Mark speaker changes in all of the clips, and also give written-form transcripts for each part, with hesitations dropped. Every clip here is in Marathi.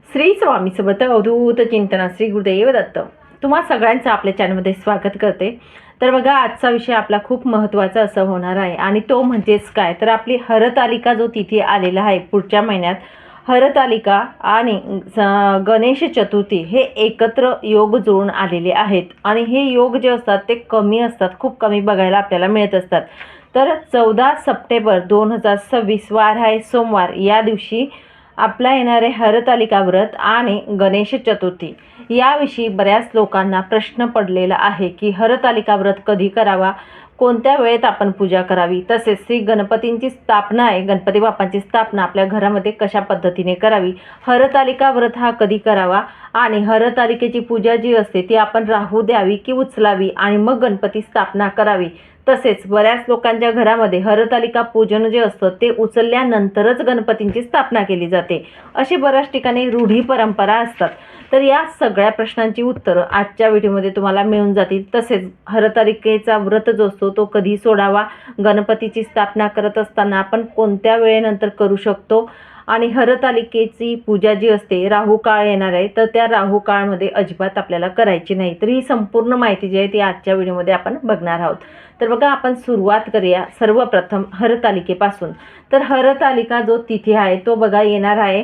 Speaker 1: श्री स्वामी समर्थ अवधूत चिंतन श्री गुरुदेव दत्त। तुम्हा सगळ्यांचं आपल्या चॅनलमध्ये स्वागत करते। तर बघा, आजचा विषय आपला खूप महत्त्वाचा असं होणार आहे आणि तो म्हणजेच काय, तर आपली हरतालिका जो तिथी आलेला आहे पुढच्या महिन्यात, हरतालिका आणि गणेश चतुर्थी हे एकत्र योग जुळून आलेले आहेत आणि हे योग जे असतात ते कमी असतात, खूप कमी बघायला आपल्याला मिळत असतात। तर 14 सप्टेंबर 2026 वार आहे सोमवार, या दिवशी आपला येणारे हरतालिका व्रत आणि गणेश चतुर्थी याविषयी बऱ्याच लोकांना प्रश्न पडलेला आहे की हरतालिका व्रत कधी करावा, कोणत्या वेळेत आपण पूजा करावी, तसेच श्री गणपतींची स्थापना आहे, गणपती बाप्पांची स्थापना आपल्या घरामध्ये कशा पद्धतीने करावी, हरतालिका व्रत हा कधी करावा आणि हरतालिकेची पूजा जी असते ती आपण राहू द्यावी की उचलावी आणि मग गणपती स्थापना करावी। तसेच बऱ्याच लोकांच्या घरामध्ये हरतालिका पूजन जे असतं ते उचलल्यानंतरच गणपतींची स्थापना केली जाते, अशी बऱ्याच ठिकाणी रूढी परंपरा असतात। तर या सगळ्या प्रश्नांची उत्तरं आजच्या व्हिडिओमध्ये तुम्हाला मिळून जातील। तसेच हरतालिकेचा व्रत जो असतो तो कधी सोडावा, गणपतीची स्थापना करत असताना आपण कोणत्या वेळेनंतर करू शकतो आणि हरतालिकेची पूजा जी असते, राहू काळ येणार आहे तर त्या राहू काळमध्ये अजिबात आपल्याला करायची नाही। तर ही संपूर्ण माहिती जी आहे ती आजच्या व्हिडिओमध्ये आपण बघणार आहोत। तर बघा, आपण सुरुवात करूया सर्वप्रथम हरतालिकेपासून। तर हरतालिका जो तिथी आहे तो बघा येणार आहे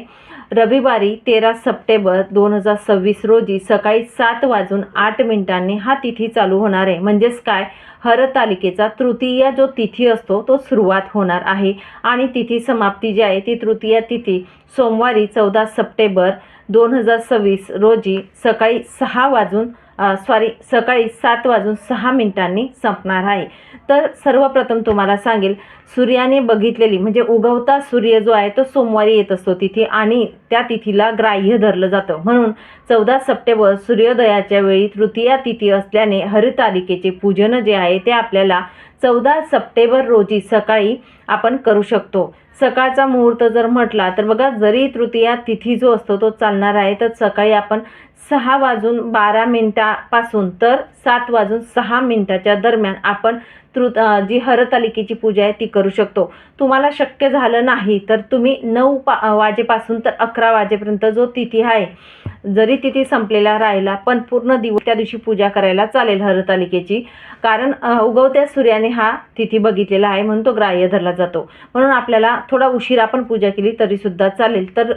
Speaker 1: रविवारी 13 सप्टेंबर 2026 रोजी सकाळी 7:08 हा तिथी चालू होणार आहे। म्हणजेच काय, हरतालिकेचा तृतीया जो तिथी असतो तो सुरुवात होणार आहे आणि तिथी समाप्ती जी आहे ती तृतीया तिथी सोमवारी 14 सप्टेंबर 2026 रोजी सकाळी 7:06 संपणार आहे। तर सर्वप्रथम तुम्हाला सांगेल, सूर्याने बघितलेली म्हणजे उगवता सूर्य जो आहे तो सोमवारी येत असतो तिथी आणि त्या तिथीला ग्राह्य धरलं जातं, म्हणून 14 सप्टेंबर सूर्योदयाच्या वेळी तृतीया तिथी असल्याने हरतालिकेचे पूजन जे आहे ते आपल्याला 14 सप्टेंबर रोजी सकाळी आपण करू शकतो। सकाळचा मुहूर्त जर म्हटला तर बघा, जरी तृतीया तिथी जो असतो तो चालणार आहे तर सकाळी आपण 6:12 पासून तर 7:06 दरम्यान आपण जी हरतालिकेची पूजा आहे ती करू शकतो। तुम्हाला शक्य झालं नाही तर तुम्ही 9 वाजेपासून तर 11 वाजेपर्यंत जो तिथी आहे, जरी तिथी संपलेला राहिला पण पूर्ण दिवस त्या दिवशी पूजा करायला चालेल हरतालिकेची, कारण उगवत्या सूर्याने हा तिथी बघितलेला आहे म्हणून तो ग्राह्य धरला जातो। म्हणून आपल्याला थोडा उशीर आपण पूजा केली तरी सुद्धा चालेल। तर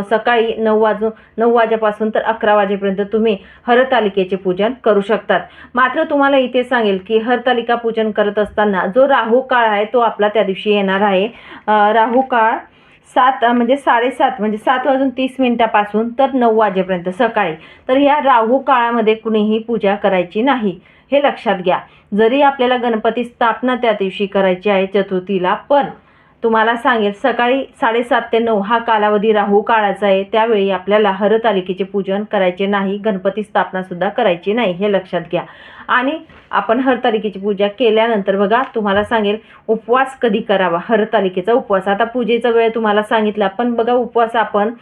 Speaker 1: सकाळी 9 वाजेपासून तर 11 वाजेपर्यंत तुम्ही हरतालिकेचे पूजन करू शकतात। मात्र तुम्हाला इथे सांगेल की हरतालिका पूजन करत असताना जो राहू काळ आहे तो आपला त्या दिवशी येणार आहे। राहू काळ 7:30 पासून तर 9 वाजेपर्यंत सकाळी। तर ह्या राहू काळामध्ये कुणीही पूजा करायची नाही, हे लक्षात घ्या। जरी आपल्याला गणपती स्थापना त्या दिवशी करायची आहे चतुर्थीला, पण तुम्हाला सांगेल सकाळी 7:30 ते 9 हा कालावधी राहू काळाचा आहे, त्यावेळी आपल्याला हरतालिकेचे पूजन करायचे नाही, गणपती स्थापना सुद्धा करायची नाही, हे लक्षात घ्या। आणि आपण हरतालिकेची पूजा केल्यानंतर बघा, तुम्हाला सांगेल उपवास कधी करावा, हरतालिकेचा उपवास। आता पूजेचा वेळ तुम्हाला सांगितला, पण बघा उपवास आपण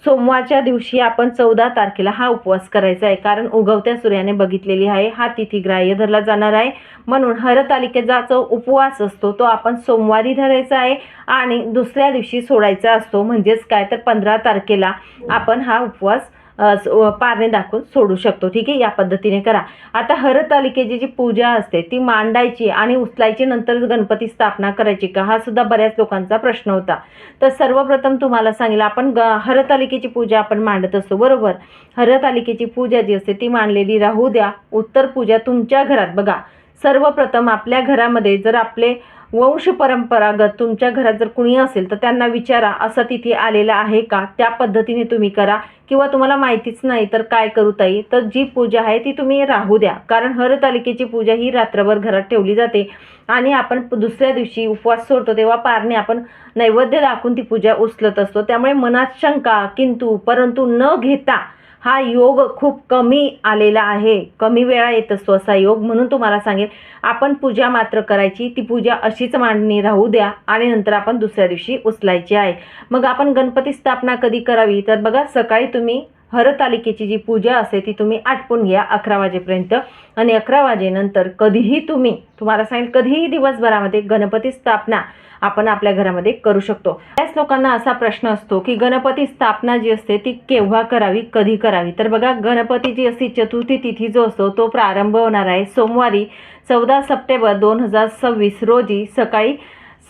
Speaker 1: सोमवारच्या दिवशी आपण 14 तारखेला हा उपवास करायचा आहे, कारण उगवत्या सूर्याने बघितलेली आहे, हा तिथी ग्राह्य धरला जाणार आहे। म्हणून हरतालिकेचा जो उपवास असतो तो आपण सोमवारी धरायचा आहे आणि दुसऱ्या दिवशी सोडायचा असतो। म्हणजेच काय, तर 15 तारखेला आपण हा उपवास पारणे दाखवून सोडू शकतो। ठीक आहे, या पद्धतीने करा। आता हरतालिकेची जी पूजा असते ती मांडायची आणि उचलायची नंतर गणपती स्थापना करायची का, हा सुद्धा बऱ्याच लोकांचा प्रश्न होता। तर सर्वप्रथम तुम्हाला सांगेल, आपण हरतालिकेची पूजा आपण मांडत असतो, बरोबर। हरतालिकेची पूजा जी असते ती मांडलेली राहू द्या। उत्तर पूजा तुमच्या घरात बघा, सर्वप्रथम आपल्या घरामध्ये जर आपले वंश परंपरागत तुमच्या घरात जर कुणी असेल तर त्यांना विचारा, असा तिथी आलेला आहे का, त्या पद्धतीने तुम्ही करा। किंवा तुम्हाला माहितीच नाही तर काय करू ताई, तर जी पूजा आहे ती तुम्ही राहू द्या, कारण हरतालिकेची पूजा ही रात्रभर घरात ठेवली जाते आणि आपण दुसऱ्या दिवशी उपवास सोडतो तेव्हा पारणे आपण नैवेद्य दाखवून ती पूजा उचलत असतो। त्यामुळे मनात शंका किंतु परंतु न घेता हा योग खूप कमी आलेला आहे, कमी वेळा येत असतो असा योग, म्हणून तुम्हाला सांगेल आपण पूजा मात्र करायची, ती पूजा अशीच मांडणी राहू द्या आणि नंतर आपण दुसऱ्या दिवशी उचलायची आहे। मग आपण गणपती स्थापना कधी करावी, तर बघा सकाळी तुम्ही हरतालिकेची जी पूजा असते ती तुम्ही आटपून घ्या 11 वाजेपर्यंत आणि 11 वाजेनंतर कधीही तुम्हाला सांगेल कधीही दिवसभरामध्ये गणपती स्थापना आपण आपल्या घरामध्ये करू शकतो। त्याच लोकांना असा प्रश्न असतो की गणपती स्थापना जी असते ती केव्हा करावी, कधी करावी। तर बघा, गणपती जी असते चतुर्थी तिथी जो असतो तो प्रारंभ होणार आहे सोमवारी 14 सप्टेंबर 2026 रोजी सकाळी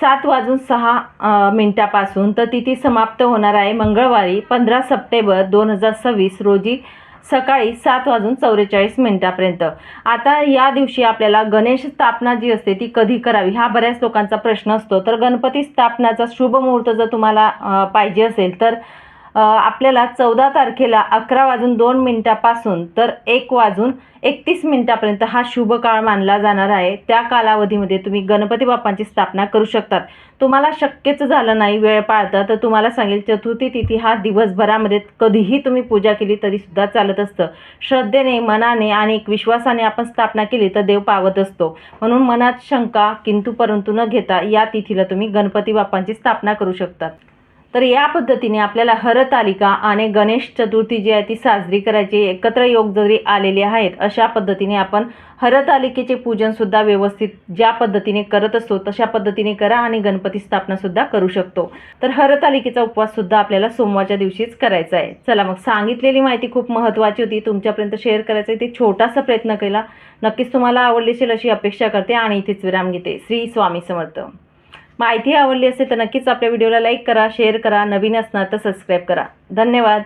Speaker 1: 7:06 तर तिथी समाप्त होणार आहे मंगळवारी 15 सप्टेंबर 2026 रोजी सकाळी 7:44 आता या दिवशी आपल्याला गणेश स्थापना जी असते ती कधी करावी हा बऱ्याच लोकांचा प्रश्न असतो। तर गणपती स्थापनाचा शुभ मुहूर्त जर तुम्हाला पाहिजे असेल तर आपल्याला 14 तारखेला 11:02 तर 1:31 हा शुभ काळ मानला जाणार आहे। त्या कालावधीमध्ये तुम्ही गणपती बाप्पांची स्थापना करू शकतात। तुम्हाला शक्यच झालं नाही, वेळ पाळता, तर तुम्हाला सांगेल चतुर्थी तिथी हा दिवसभरामध्ये कधीही तुम्ही पूजा केली तरी सुद्धा चालत असतं। श्रद्धेने, मनाने आणि एक विश्वासाने आपण स्थापना केली तर देव पावत असतो। म्हणून मनात शंका किंतु परंतु न घेता या तिथीला तुम्ही गणपती बाप्पांची स्थापना करू शकतात। तर या पद्धतीने आपल्याला हरतालिका आणि गणेश चतुर्थी जी आहे ती साजरी करायची, एकत्र योग जरी आलेले आहेत, अशा पद्धतीने आपण हरतालिकेचे पूजन सुद्धा व्यवस्थित ज्या पद्धतीने करत असतो तशा पद्धतीने करा आणि गणपती स्थापना सुद्धा करू शकतो। तर हरतालिकेचा उपवास सुद्धा आपल्याला सोमवारच्या दिवशीच करायचा आहे। चला मग, सांगितलेली माहिती खूप महत्त्वाची होती, तुमच्यापर्यंत शेअर करायचं आहे, ते छोटासा प्रयत्न केला। नक्कीच तुम्हाला आवडली असेल अशी अपेक्षा करते आणि इथेच विराम घेते। श्री स्वामी समर्थ। माहिती आवडली असेल तर नक्कीच आपल्या व्हिडिओला लाईक करा, शेअर करा, नवीन असणार तर सबस्क्राईब करा। धन्यवाद।